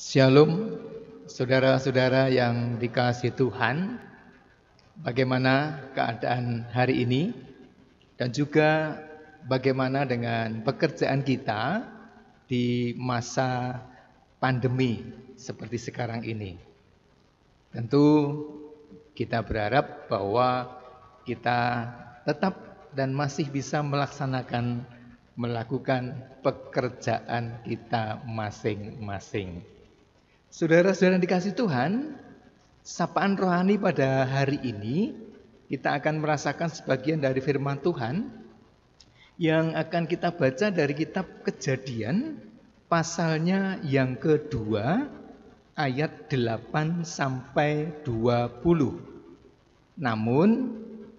Shalom, saudara-saudara yang dikasihi Tuhan. Bagaimana keadaan hari ini? Dan juga bagaimana dengan pekerjaan kita di masa pandemi seperti sekarang ini? Tentu kita berharap bahwa kita tetap dan masih bisa melakukan pekerjaan kita masing-masing. Saudara-saudara yang dikasihi Tuhan, sapaan rohani pada hari ini kita akan merasakan sebagian dari firman Tuhan yang akan kita baca dari kitab Kejadian pasalnya yang kedua ayat 8 sampai 20. Namun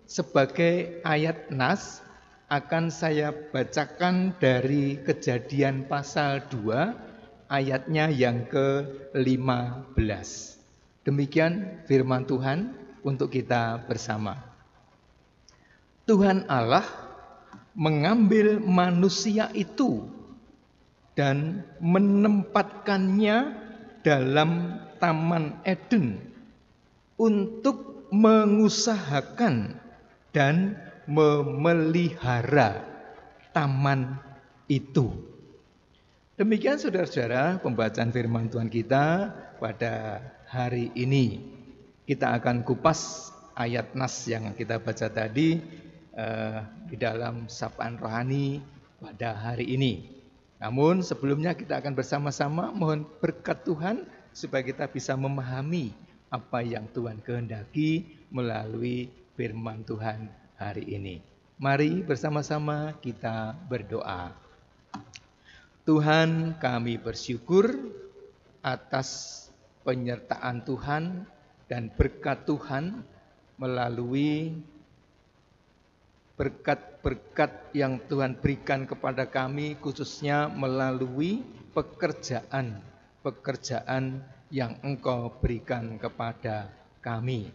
sebagai ayat nas akan saya bacakan dari Kejadian pasal 2 ayatnya yang ke-15. Demikian firman Tuhan untuk kita bersama. Tuhan Allah mengambil manusia itu dan menempatkannya dalam Taman Eden untuk mengusahakan dan memelihara taman itu. Demikian saudara-saudara pembacaan firman Tuhan kita pada hari ini. Kita akan kupas ayat nas yang kita baca tadi di dalam sapaan rohani pada hari ini. Namun sebelumnya kita akan bersama-sama mohon berkat Tuhan supaya kita bisa memahami apa yang Tuhan kehendaki melalui firman Tuhan hari ini. Mari bersama-sama kita berdoa. Tuhan, kami bersyukur atas penyertaan Tuhan dan berkat Tuhan melalui berkat-berkat yang Tuhan berikan kepada kami, khususnya melalui pekerjaan yang Engkau berikan kepada kami.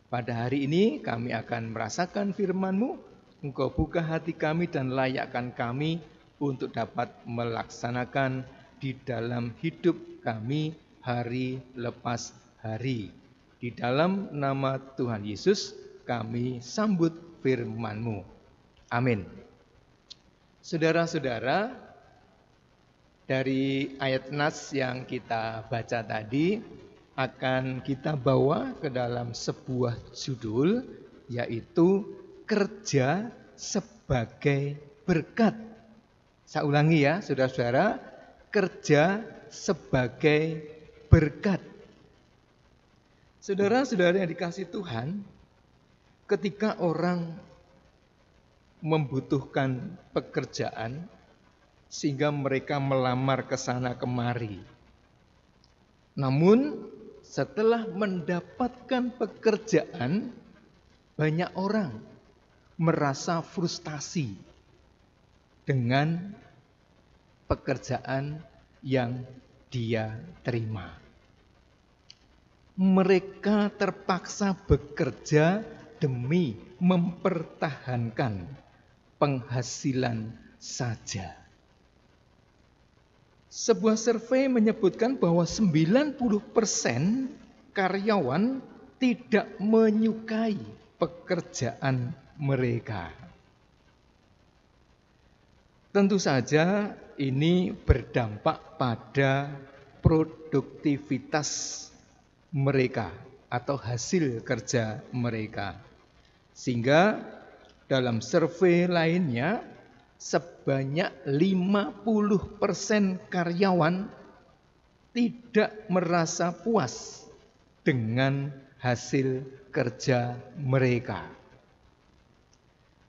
Pada hari ini kami akan merasakan firman-Mu, Engkau buka hati kami dan layakkan kami untuk dapat melaksanakan di dalam hidup kami hari lepas hari. Di dalam nama Tuhan Yesus kami sambut firman-Mu. Amin. Saudara-saudara, dari ayat nas yang kita baca tadi akan kita bawa ke dalam sebuah judul, yaitu kerja sebagai berkat. Saya ulangi ya, saudara-saudara, kerja sebagai berkat. Saudara-saudara yang dikasihi Tuhan, ketika orang membutuhkan pekerjaan sehingga mereka melamar ke sana kemari. Namun setelah mendapatkan pekerjaan, banyak orang merasa frustasi dengan pekerjaan yang dia terima. Mereka terpaksa bekerja demi mempertahankan penghasilan saja. Sebuah survei menyebutkan bahwa 90% karyawan tidak menyukai pekerjaan mereka. Tentu saja ini berdampak pada produktivitas mereka atau hasil kerja mereka. Sehingga dalam survei lainnya sebanyak 50% karyawan tidak merasa puas dengan hasil kerja mereka.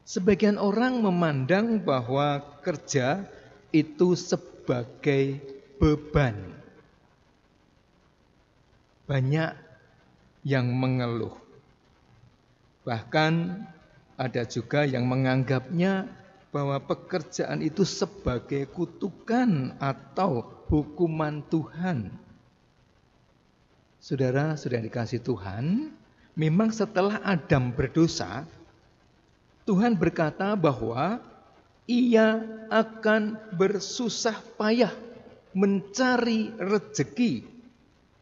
Sebagian orang memandang bahwa kerja itu sebagai beban. Banyak yang mengeluh. Bahkan ada juga yang menganggapnya bahwa pekerjaan itu sebagai kutukan atau hukuman Tuhan. Saudara-saudara dikasihi Tuhan, memang setelah Adam berdosa, Tuhan berkata bahwa Ia akan bersusah payah mencari rezeki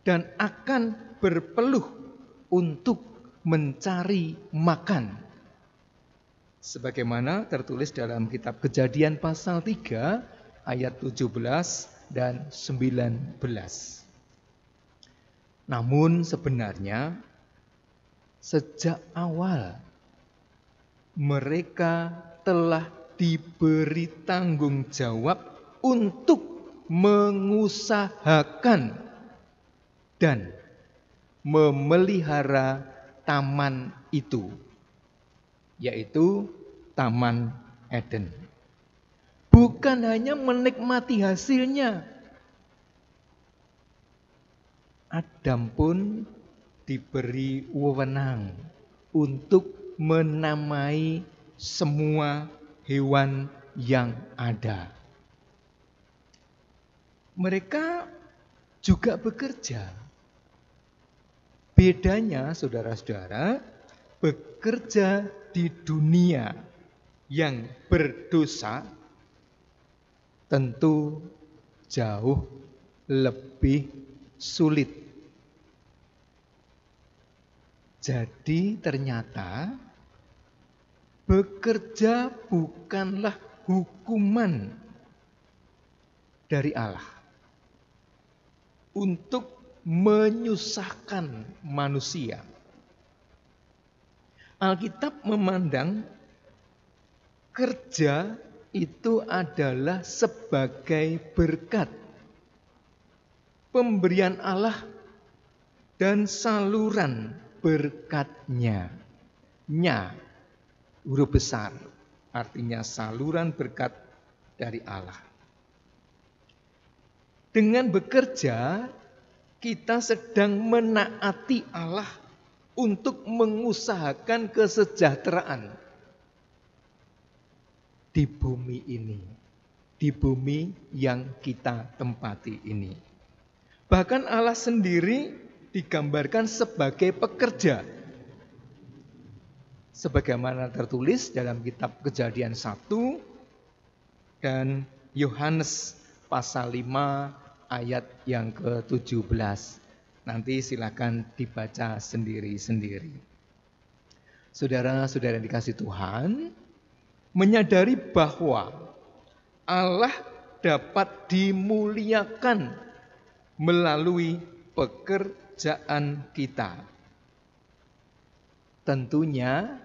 dan akan berpeluh untuk mencari makan. Sebagaimana tertulis dalam kitab Kejadian pasal 3 ayat 17 dan 19. Namun sebenarnya sejak awal mereka telah diberi tanggung jawab untuk mengusahakan dan memelihara taman itu, yaitu Taman Eden. Bukan hanya menikmati hasilnya. Adam pun diberi wewenang untuk menamai semua hewan yang ada. Mereka juga bekerja. Bedanya, saudara-saudara, bekerja di dunia yang berdosa tentu jauh lebih sulit. Jadi ternyata bekerja bukanlah hukuman dari Allah untuk menyusahkan manusia. Alkitab memandang kerja itu adalah sebagai berkat, pemberian Allah dan saluran berkatnya. Nya, huruf besar, artinya saluran berkat dari Allah. Dengan bekerja, kita sedang menaati Allah untuk mengusahakan kesejahteraan di bumi ini, di bumi yang kita tempati ini. Bahkan Allah sendiri digambarkan sebagai pekerja. Sebagaimana tertulis dalam kitab Kejadian 1 dan Yohanes pasal 5 ayat yang ke-17. Nanti silakan dibaca sendiri-sendiri. Saudara-saudara yang dikasihi Tuhan, menyadari bahwa Allah dapat dimuliakan melalui pekerjaan kita. Tentunya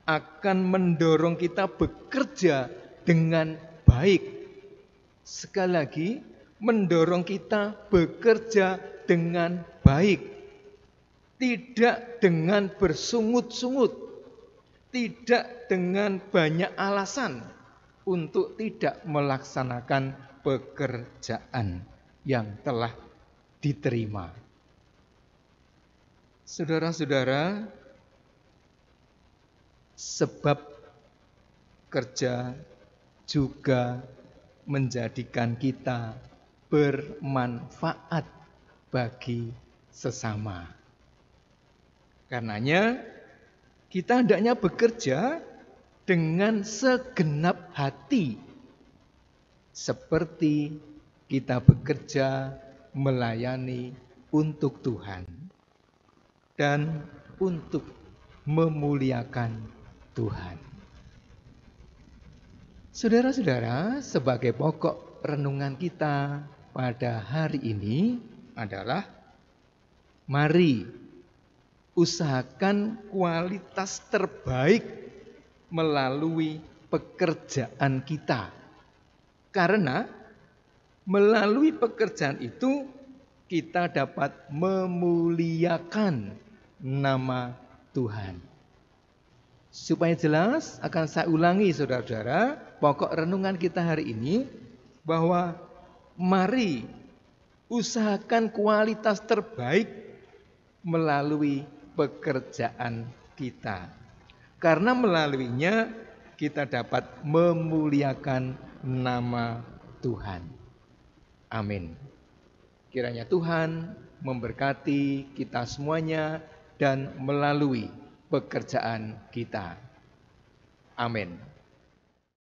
akan mendorong kita bekerja dengan baik. Sekali lagi, mendorong kita bekerja dengan baik. Tidak dengan bersungut-sungut. Tidak dengan banyak alasan untuk tidak melaksanakan pekerjaan yang telah diterima. Saudara-saudara, sebab kerja juga menjadikan kita bermanfaat bagi sesama. Karenanya kita hendaknya bekerja dengan segenap hati, seperti kita bekerja melayani untuk Tuhan dan untuk memuliakan Tuhan. Saudara-saudara, sebagai pokok renungan kita pada hari ini adalah mari usahakan kualitas terbaik melalui pekerjaan kita. Karena melalui pekerjaan itu kita dapat memuliakan nama Tuhan. Supaya jelas akan saya ulangi saudara-saudara, pokok renungan kita hari ini bahwa mari usahakan kualitas terbaik melalui pekerjaan kita. Karena melaluinya kita dapat memuliakan nama Tuhan. Amin. Kiranya Tuhan memberkati kita semuanya dan melalui pekerjaan kita. Amin.